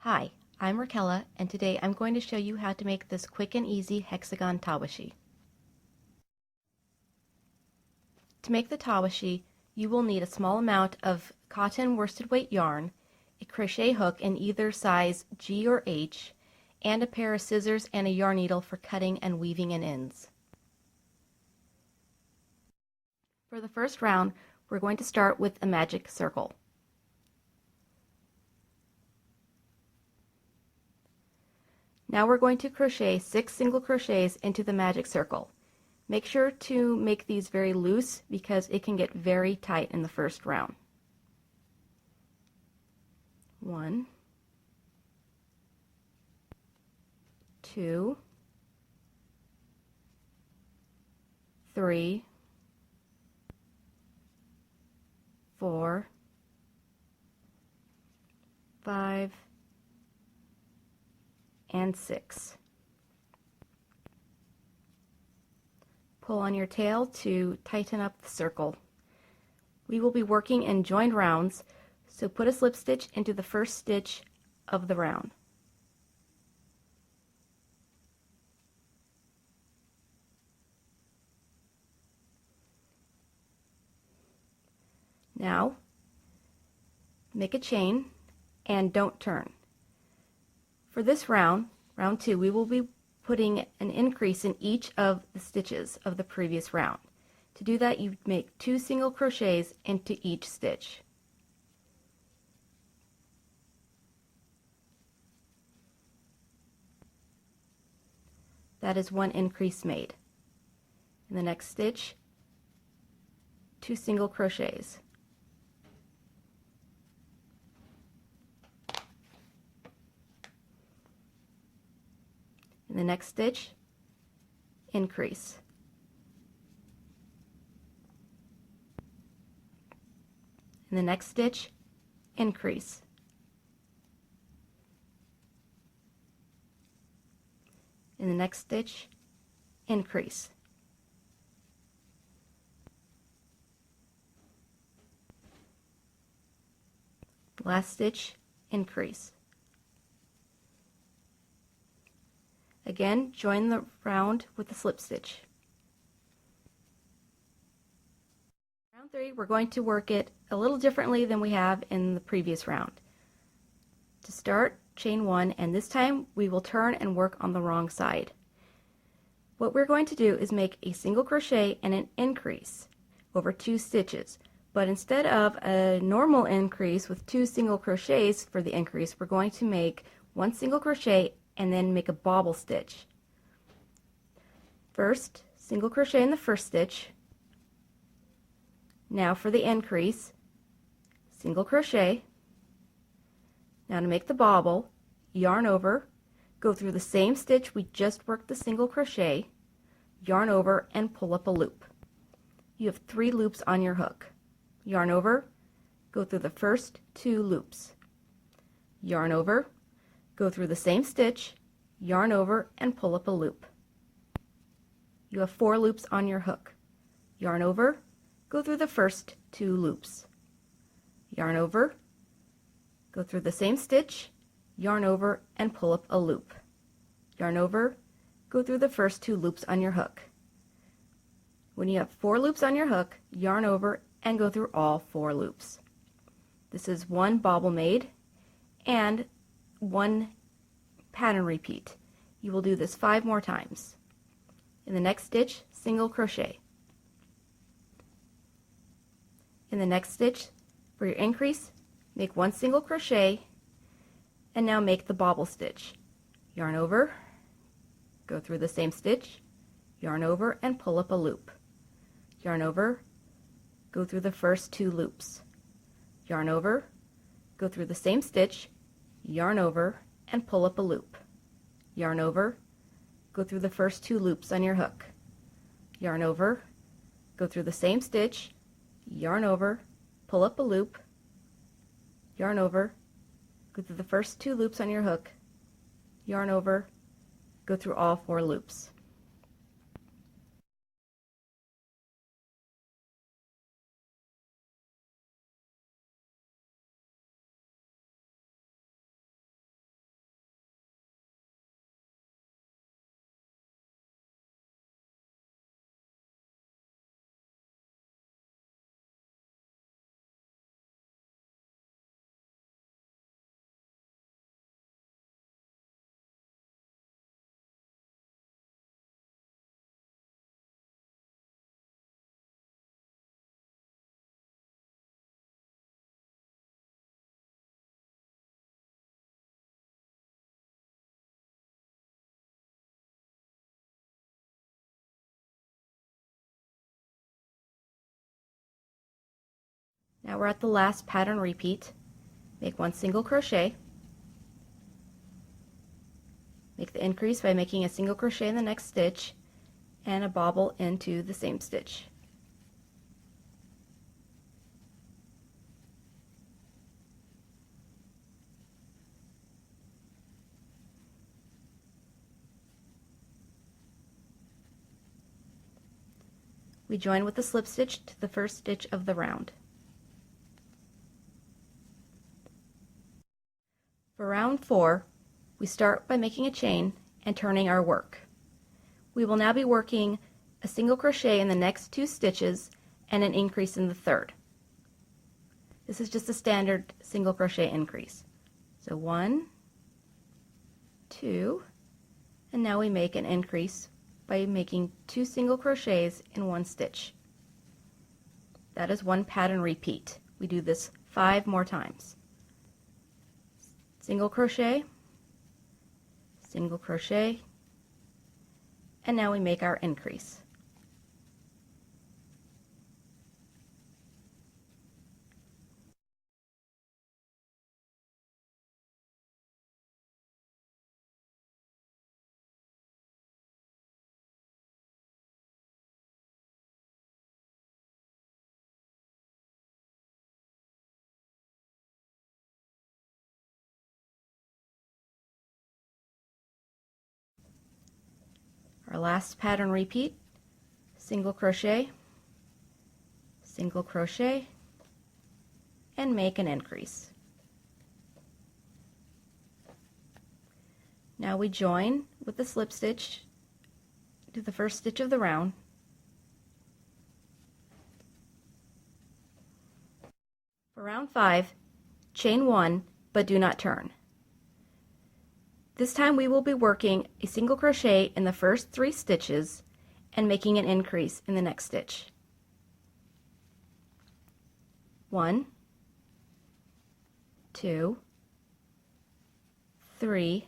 Hi, I'm Raquella, and today I'm going to show you how to make this quick and easy hexagon tawashi. To make the tawashi, you will need a small amount of cotton worsted weight yarn, a crochet hook in either size G or H, and a pair of scissors and a yarn needle for cutting and weaving in ends. For the first round, we're going to start with a magic circle. Now we're going to crochet 6 single crochets into the magic circle. Make sure to make these very loose because it can get very tight in the first round. 1, 2, 3, 4, 5, and 6. Pull on your tail to tighten up the circle. We will be working in joined rounds, so put a slip stitch into the first stitch of the round. Now, make a chain and don't turn. For this round, round 2, we will be putting an increase in each of the stitches of the previous round. To do that, you make 2 single crochets into each stitch. That is 1 increase made. In the next stitch, 2 single crochets. In the next stitch, increase. In the next stitch, increase. In the next stitch, increase. Last stitch, increase. Again, join the round with the slip stitch. Round 3, we're going to work it a little differently than we have in the previous round. To start, chain 1, and this time we will turn and work on the wrong side. What we're going to do is make a single crochet and an increase over 2 stitches, but instead of a normal increase with 2 single crochets for the increase, we're going to make 1 single crochet and then make a bobble stitch. First, single crochet in the first stitch. Now for the increase, single crochet. Now to make the bobble, yarn over, go through the same stitch we just worked the single crochet, yarn over, and pull up a loop. You have 3 loops on your hook. Yarn over, go through the first 2 loops. Yarn over, go through the same stitch, yarn over, and pull up a loop. You have 4 loops on your hook. Yarn over, go through the first 2 loops. Yarn over, go through the same stitch, yarn over, and pull up a loop. Yarn over, go through the first 2 loops on your hook. When you have 4 loops on your hook, yarn over and go through all 4 loops. This is 1 bobble made and 1 pattern repeat. You will do this 5 more times. In the next stitch, single crochet. In the next stitch, for your increase, make 1 single crochet and now make the bobble stitch. Yarn over, go through the same stitch, yarn over, and pull up a loop. Yarn over, go through the first 2 loops. Yarn over, go through the same stitch, yarn over, and pull up a loop. Yarn over, go through the first 2 loops on your hook. Yarn over, go through the same stitch, yarn over, pull up a loop, yarn over, go through the first 2 loops on your hook, yarn over, go through all 4 loops. Now we're at the last pattern repeat. Make 1 single crochet. Make the increase by making a single crochet in the next stitch and a bobble into the same stitch. We join with the slip stitch to the first stitch of the round. For round 4, we start by making a chain and turning our work. We will now be working a single crochet in the next 2 stitches and an increase in the third. This is just a standard single crochet increase. So 1, 2, and now we make an increase by making 2 single crochets in 1 stitch. That is 1 pattern repeat. We do this 5 more times. Single crochet, single crochet, and now we make our increase. Our last pattern repeat, single crochet, single crochet, and make an increase. Now we join with the slip stitch to the first stitch of the round. For round 5, chain 1, but do not turn. This time we will be working a single crochet in the first 3 stitches and making an increase in the next stitch. 1, 2, 3.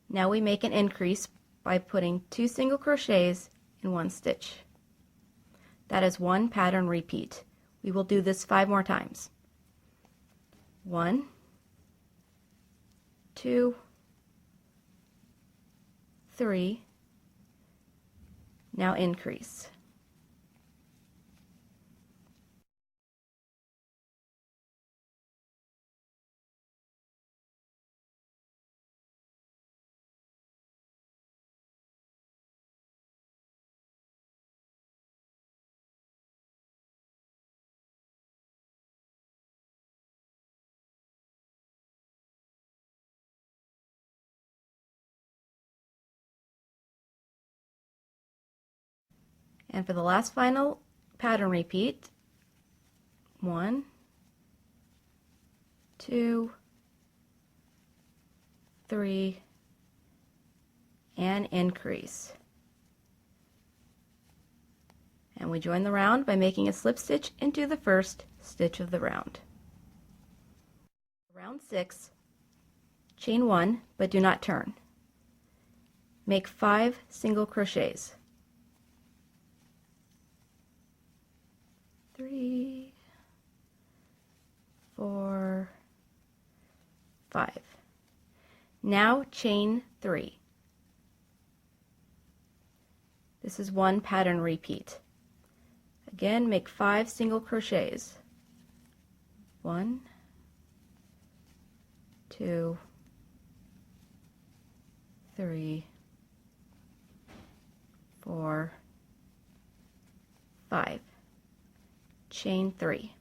Now we make an increase by putting 2 single crochets in 1 stitch. That is 1 pattern repeat. We will do this 5 more times. 1, 2, 3. Now increase. And for the last final pattern repeat, 1, 2, 3, and increase. And we join the round by making a slip stitch into the first stitch of the round. Round 6, chain 1, but do not turn. Make 5 single crochets. 3, 4, 5. Now chain 3. This is 1 pattern repeat. Again, make 5 single crochets. 1, 2, 3, 4, 5. Chain 3.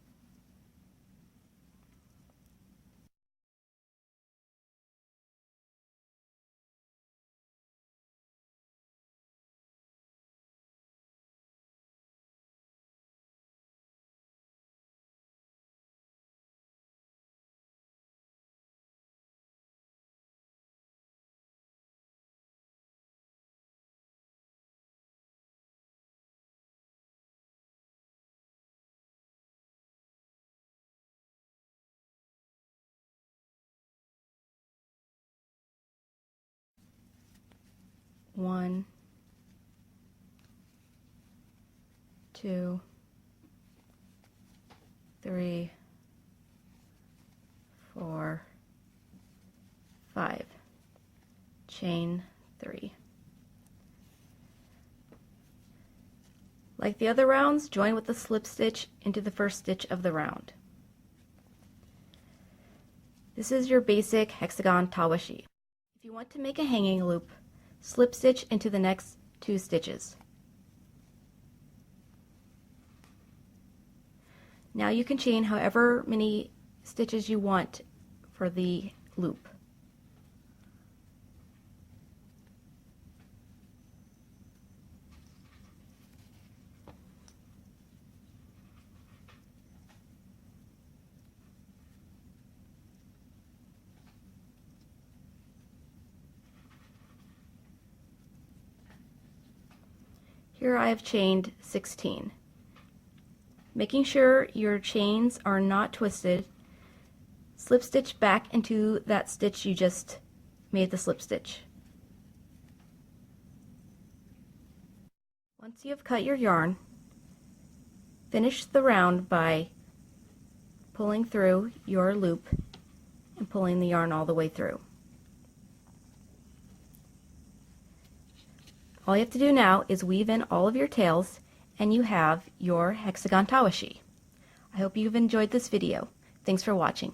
One, 2, 3, 4, 5. Chain 3. Like the other rounds, join with the slip stitch into the first stitch of the round. This is your basic hexagon tawashi. If you want to make a hanging loop, slip stitch into the next 2 stitches. Now you can chain however many stitches you want for the loop. Here I have chained 16. Making sure your chains are not twisted, slip stitch back into that stitch you just made the slip stitch. Once you have cut your yarn, finish the round by pulling through your loop and pulling the yarn all the way through. All you have to do now is weave in all of your tails and you have your hexagon tawashi. I hope you've enjoyed this video. Thanks for watching.